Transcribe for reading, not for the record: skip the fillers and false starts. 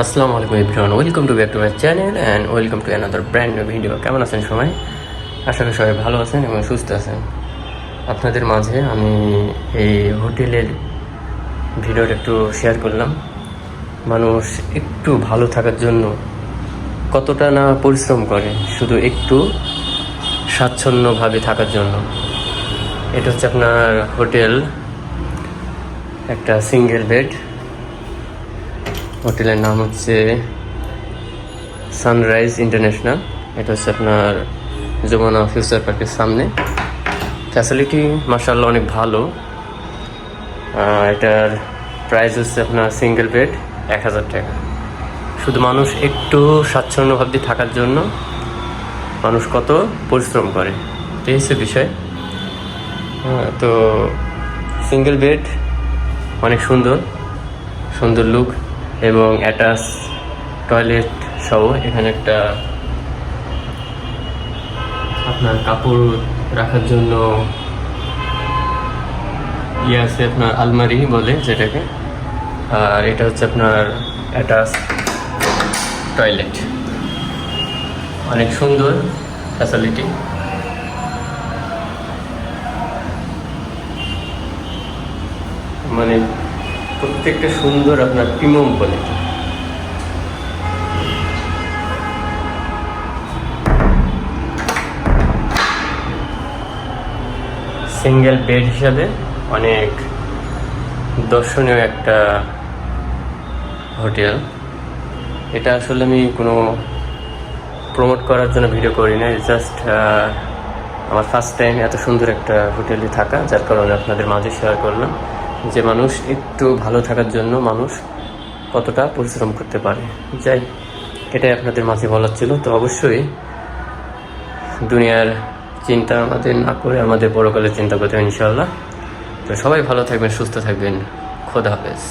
আসসালামু আলাইকুম everyone, welcome to back to my channel and welcome to another brand new video. কেমন আছেন সবাই? আশা করি সবাই ভালো আছেন এবং সুস্থ আছেন। আপনাদের মাঝে আমি এই হোটেলের ভিডিওটা একটু শেয়ার করলাম। মানুষ একটু ভালো থাকার জন্য কতটা না পরিশ্রম করে, শুধু একটু স্বাচ্ছন্দ্যভাবে থাকার জন্য। এটা হচ্ছে আপনার হোটেল, একটা সিঙ্গেল বেড। হোটেলের নাম হচ্ছে সানরাইজ ইন্টারন্যাশনাল। এটা হচ্ছে আপনার যমুনা ফিউচার পার্কের সামনে। ফ্যাসিলিটি মাশাআল্লাহ অনেক ভালো। এটার প্রাইস হচ্ছে আপনার সিঙ্গেল বেড 1000 টাকা। শুধু মানুষ একটু স্বাচ্ছন্দ্যভাবে থাকার জন্য মানুষ কত পরিশ্রম করে, এই হচ্ছে বিষয়। তো সিঙ্গেল বেড অনেক সুন্দর সুন্দর লুক এবং অ্যাটাচ টয়লেট সহ। এখানে একটা আপনার কাপড় রাখার জন্য আছে, আপনার আলমারি বলে যেটাকে। আর এটা হচ্ছে আপনার অ্যাটাচ টয়লেট, অনেক সুন্দর ফ্যাসিলিটি। মানে প্রত্যেকটা সুন্দর আপনার প্রিমিয়াম কোয়ালিটি। সিঙ্গেল বেড হিসাবে অনেক দর্শনীয় একটা হোটেল। এটা আসলে আমি কোনো প্রমোট করার জন্য ভিডিও করি না, জাস্ট আমার ফার্স্ট টাইম এত সুন্দর একটা হোটেলে থাকা, যার কারণে আপনাদের মাঝে শেয়ার করলাম যে মানুষ একটু ভালো থাকার জন্য মানুষ কতটা পরিশ্রম করতে পারে। যাই, এটাই আপনাদের মাঝে বলার ছিল। তো অবশ্যই দুনিয়ার চিন্তা আমাদের না করে আমাদের পরকালের চিন্তা করতে হবে ইনশাআল্লাহ। তো সবাই ভালো থাকবেন, সুস্থ থাকবেন। খোদা হাফেজ।